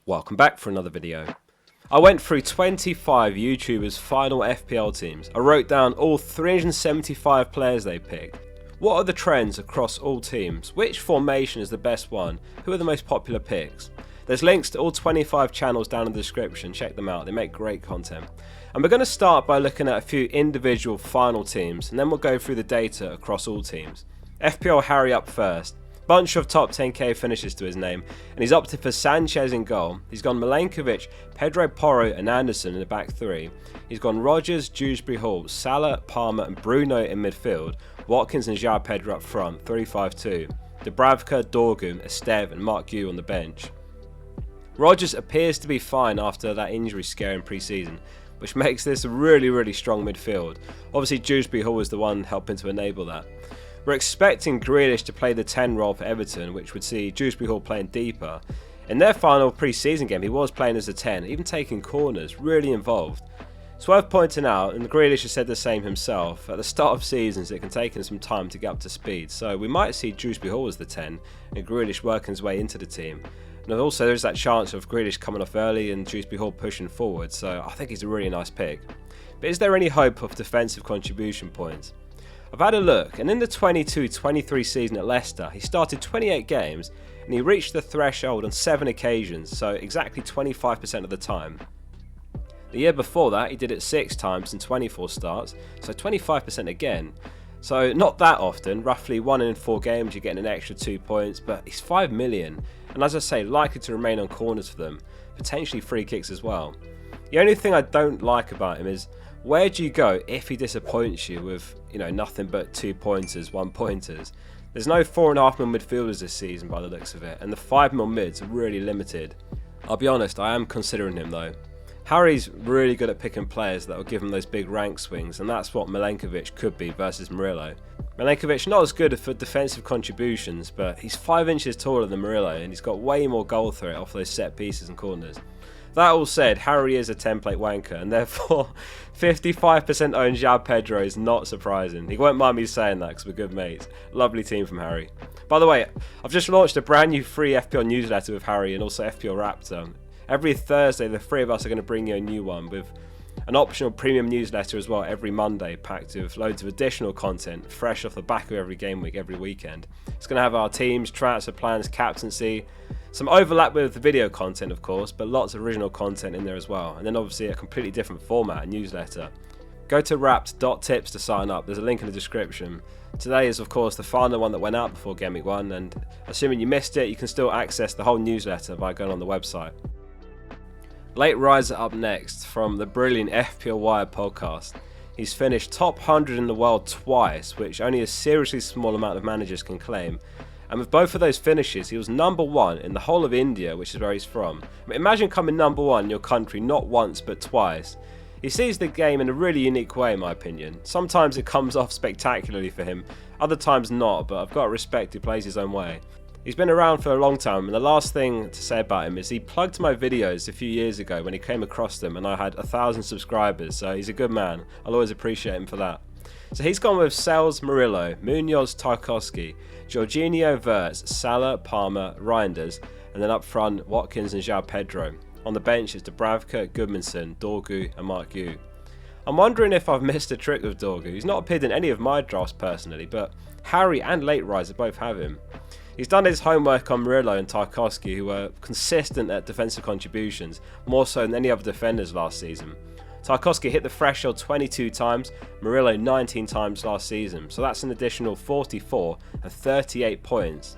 Welcome back for another video. I went through 25 YouTubers' final FPL teams. I wrote down all 375 players they picked. What are the trends across all teams? Which formation is the best one? Who are the most popular picks? There's links to all 25 channels down in the description, check them out, they make great content. And we're going to start by looking at a few individual final teams, and then we'll go through the data across all teams. FPL Harry up first. Bunch of top 10k finishes to his name, and he's opted for Sanchez in goal. He's gone Milenkovic, Pedro Porro and Anderson in the back three. He's gone Rodgers, Dewsbury Hall, Salah, Palmer and Bruno in midfield. Watkins and João Pedro up front, 3-5-2. Dubravka, Dorgu, Esteve and Mark Yu on the bench. Rodgers appears to be fine after that injury scare in pre-season, which makes this a really strong midfield. Obviously Dewsbury Hall was the one helping to enable that. We're expecting Grealish to play the 10 role for Everton, which would see Dewsbury Hall playing deeper. In their final pre-season game, he was playing as a 10, even taking corners, really involved. It's worth pointing out, and Grealish has said the same himself, at the start of seasons it can take him some time to get up to speed, so we might see Dewsbury Hall as the 10, and Grealish working his way into the team. And also there's that chance of Grealish coming off early and Dewsbury Hall pushing forward, so I think he's a really nice pick. But is there any hope of defensive contribution points? I've had a look, and in the 22-23 season at Leicester, he started 28 games and he reached the threshold on 7 occasions, so exactly 25% of the time. The year before that, he did it 6 times in 24 starts, so 25% again. So not that often, roughly 1 in 4 games you're getting an extra 2 points, but he's 5 million, and as I say, likely to remain on corners for them, potentially free kicks as well. The only thing I don't like about him is, where do you go if he disappoints you with, nothing but 2 pointers, 1 pointers? There's no 4.5 mil midfielders this season by the looks of it, and the 5 mil mids are really limited. I'll be honest, I am considering him though. Harry's really good at picking players that will give him those big rank swings, and that's what Milenkovic could be versus Murillo. Milenkovic not as good for defensive contributions, but he's 5 inches taller than Murillo, and he's got way more goal threat off those set pieces and corners. That all said, Harry is a template wanker, and therefore 55% own João Pedro is not surprising. He won't mind me saying that because we're good mates. Lovely team from Harry. By the way, I've just launched a brand new free FPL newsletter with Harry and also FPL Raptor. Every Thursday, the 3 of us are going to bring you a new one with an optional premium newsletter as well every Monday, packed with loads of additional content, fresh off the back of every game week, every weekend. It's going to have our teams, transfer plans, captaincy, some overlap with the video content of course, but lots of original content in there as well, and then obviously a completely different format, a newsletter. Go to wrapped.tips to sign up, there's a link in the description. Today is of course the final one that went out before Game Week 1, and assuming you missed it, you can still access the whole newsletter by going on the website. Late Riser up next from the brilliant FPL Wire podcast. He's finished top 100 in the world twice, which only a seriously small amount of managers can claim. And with both of those finishes, he was number 1 in the whole of India, which is where he's from. I mean, imagine coming number 1 in your country not once but twice. He sees the game in a really unique way in my opinion. Sometimes it comes off spectacularly for him, other times not, but I've got to respect he plays his own way. He's been around for a long time, and the last thing to say about him is he plugged my videos a few years ago when he came across them and I had 1,000 subscribers, so he's a good man. I'll always appreciate him for that. So he's gone with Sales Murillo, Munoz Tarkowski, Jorginho Wirtz, Salah, Palmer, Reinders, and then up front Watkins and João Pedro. On the bench is Dubravka, Goodmanson, Dorgu and Mark Yu. I'm wondering if I've missed a trick with Dorgu. He's not appeared in any of my drafts personally, but Harry and Late Riser both have him. He's done his homework on Murillo and Tarkowski, who were consistent at defensive contributions, more so than any other defenders last season. Tarkowski hit the threshold 22 times, Murillo 19 times last season, so that's an additional 44 and 38 points.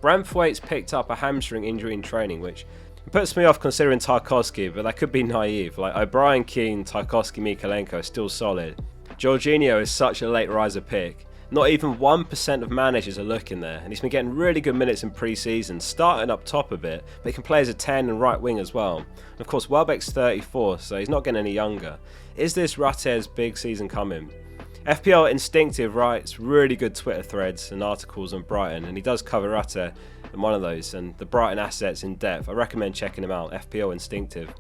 Braithwaite's picked up a hamstring injury in training, which puts me off considering Tarkowski, but that could be naive. Like O'Brien, Keane, Tarkowski, Mikalenko are still solid. Jorginho is such a late riser pick. Not even 1% of managers are looking there, and he's been getting really good minutes in pre-season, starting up top a bit, but he can play as a 10 and right wing as well. And of course, Låbak's 34, so he's not getting any younger. Is this Lateriser's big season coming? FPL Instinctive writes really good Twitter threads and articles on Brighton, and he does cover Lateriser in one of those, and the Brighton assets in depth. I recommend checking him out, FPL Instinctive.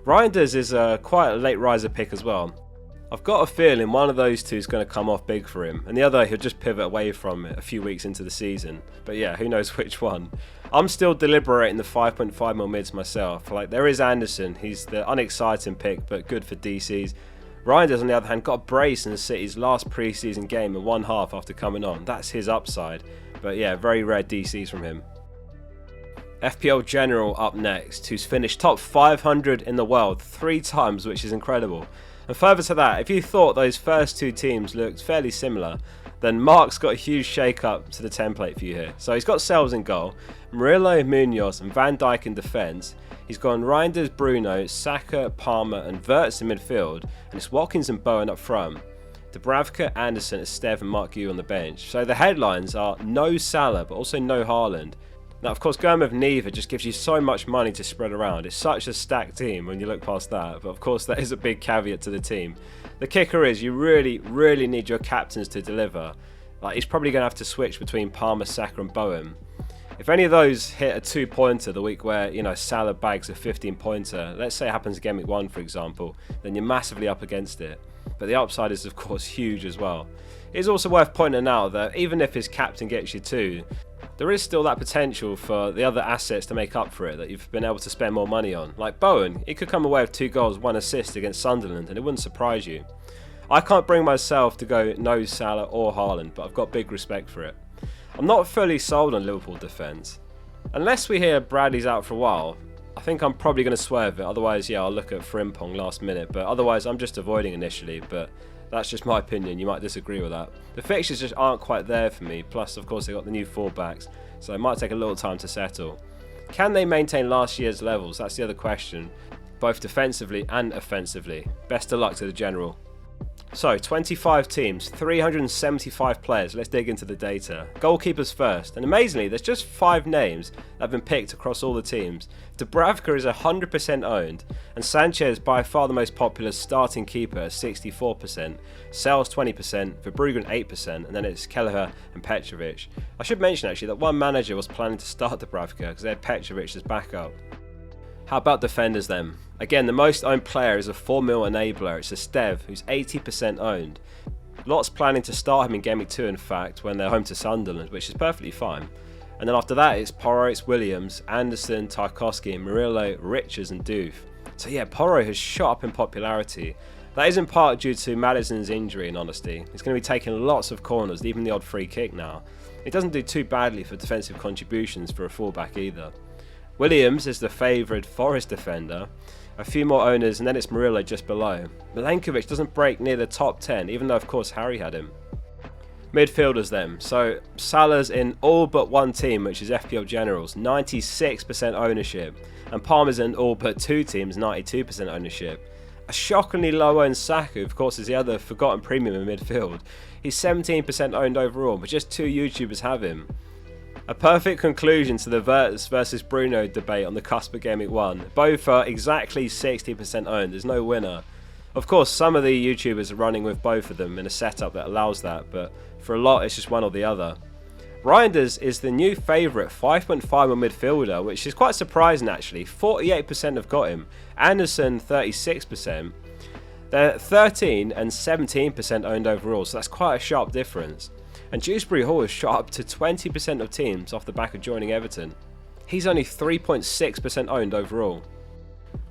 Reinders is quite a late riser pick as well. I've got a feeling one of those two is going to come off big for him, and the other he'll just pivot away from it a few weeks into the season. But yeah, who knows which one. I'm still deliberating the 5.5mm mids myself. Like, there is Anderson, he's the unexciting pick, but good for DCs. Reinders, on the other hand, got a brace in the City's last pre-season game in one half after coming on. That's his upside. But yeah, very rare DCs from him. FPL General up next, who's finished top 500 in the world 3 times, which is incredible. And further to that, if you thought those first 2 teams looked fairly similar, then Mark's got a huge shake-up to the template for you here. So he's got Sells in goal, Murillo, Munoz and Van Dijk in defence. He's gone Reinders, Bruno, Saka, Palmer and Wirtz in midfield, and it's Watkins and Bowen up front. Dubravka, Anderson, Esteve and Mark Yu on the bench. So the headlines are no Salah but also no Haaland. Now, of course, going with neither just gives you so much money to spread around. It's such a stacked team when you look past that, but of course that is a big caveat to the team. The kicker is you really need your captains to deliver. Like, he's probably going to have to switch between Palmer, Saka and Bowen. If any of those hit a 2-pointer the week where, you know, Salah bags a 15-pointer, let's say it happens again week 1 for example, then you're massively up against it. But the upside is of course huge as well. It is also worth pointing out that even if his captain gets you 2, there is still that potential for the other assets to make up for it that you've been able to spend more money on. Like Bowen, he could come away with 2 goals, 1 assist against Sunderland and it wouldn't surprise you. I can't bring myself to go no Salah or Haaland, but I've got big respect for it. I'm not fully sold on Liverpool defence. Unless we hear Bradley's out for a while, I think I'm probably going to swerve it. Otherwise, yeah, I'll look at Frimpong last minute, but otherwise I'm just avoiding initially, but that's just my opinion. You might disagree with that. The fixtures just aren't quite there for me. Plus, of course, they got the new fullbacks, so it might take a little time to settle. Can they maintain last year's levels? That's the other question, both defensively and offensively. Best of luck to the General. So, 25 teams, 375 players. Let's dig into the data. Goalkeepers first, and amazingly, there's just 5 names that have been picked across all the teams. Dubravka is 100% owned, and Sanchez by far the most popular starting keeper at 64%, Sells 20%, Verbruggen 8%, and then it's Kelleher and Petrovic. I should mention actually that one manager was planning to start Dubravka because they had Petrovic as backup. How about defenders then? Again, the most owned player is a 4mm enabler. It's Esteve, who's 80% owned. Lots planning to start him in Game Week 2 in fact, when they're home to Sunderland, which is perfectly fine. And then after that it's Porro, it's Williams, Anderson, Tarkowski, Murillo, Richards and Doof. So yeah, Porro has shot up in popularity. That is in part due to Maddison's injury in honesty. He's going to be taking lots of corners, even the odd free kick now. It doesn't do too badly for defensive contributions for a fullback either. Williams is the favoured Forest defender, a few more owners and then it's Murillo just below. Milenkovic doesn't break near the top 10 even though of course Harry had him. Midfielders then, so Salah's in all but one team which is FPL General's, 96% ownership, and Palmer's in all but 2 teams, 92% ownership. A shockingly low owned Saka of course is the other forgotten premium in midfield. He's 17% owned overall but just 2 YouTubers have him. A perfect conclusion to the Wirtz versus Bruno debate on the cusp of Game Week 1. Both are exactly 60% owned, there's no winner. Of course, some of the YouTubers are running with both of them in a setup that allows that, but for a lot it's just one or the other. Reinders is the new favourite 5.5 midfielder, which is quite surprising actually. 48% have got him, Anderson 36%. They're 13 and 17% owned overall, so that's quite a sharp difference. And Dewsbury Hall has shot up to 20% of teams off the back of joining Everton. He's only 3.6% owned overall.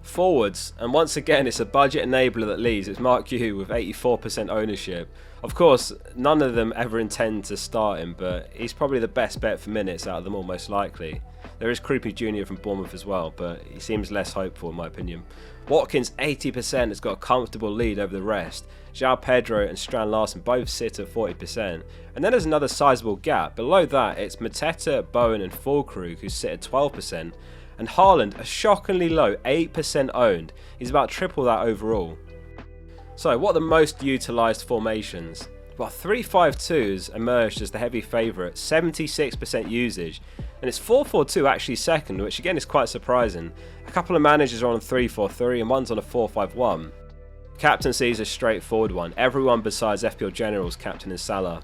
Forwards, and once again it's a budget enabler that leads, it's Mark Yu with 84% ownership. Of course, none of them ever intend to start him, but he's probably the best bet for minutes out of them all most likely. There is Creepy Jr. from Bournemouth as well, but he seems less hopeful in my opinion. Watkins 80% has got a comfortable lead over the rest. João Pedro and Strand Larsen both sit at 40%. And then there's another sizable gap. Below that it's Mateta, Bowen and Fulkrug who sit at 12%. And Haaland, a shockingly low 8% owned. He's about triple that overall. So what are the most utilised formations? Well, 3-5-2's emerged as the heavy favourite, 76% usage. And it's 4-4-2 actually second, which again is quite surprising. A couple of managers are on 3-4-3 and one's on a 4-5-1. Captaincy is a straightforward one. Everyone besides FPL General's captain is Salah.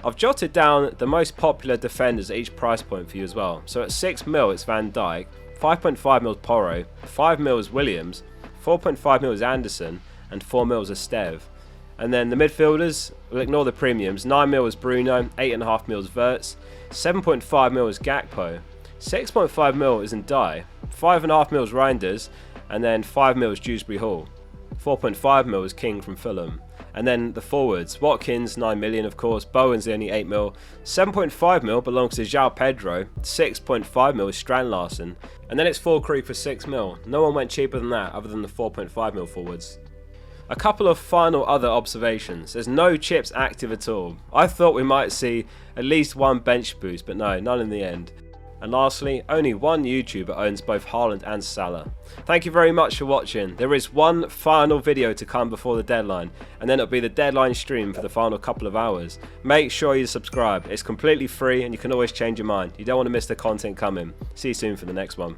I've jotted down the most popular defenders at each price point for you as well. So at 6mm it's Van Dijk, 5.5mm is Porro, 5mm is Williams, 4.5mm is Anderson, and 4mm is Esteve. And then the midfielders, we'll ignore the premiums, 9mm is Bruno, 8.5mm is Wirtz, 7.5mm is Gakpo, 6.5 mil is in Die, 5.5 mil is Reinders, and then 5 mil is Dewsbury Hall. 4.5 mil is King from Fulham. And then the forwards, Watkins 9 million of course, Bowen's only 8 mil, 7.5 mil belongs to João Pedro, 6.5 mil is Strand-Larsen, and then it's Full Creep for 6 mil. No one went cheaper than that other than the 4.5 mil forwards. A couple of final other observations. There's no chips active at all. I thought we might see at least one bench boost, but no, none in the end. And lastly, only one YouTuber owns both Haaland and Salah. Thank you very much for watching. There is one final video to come before the deadline, and then it'll be the deadline stream for the final couple of hours. Make sure you subscribe. It's completely free and you can always change your mind. You don't want to miss the content coming. See you soon for the next one.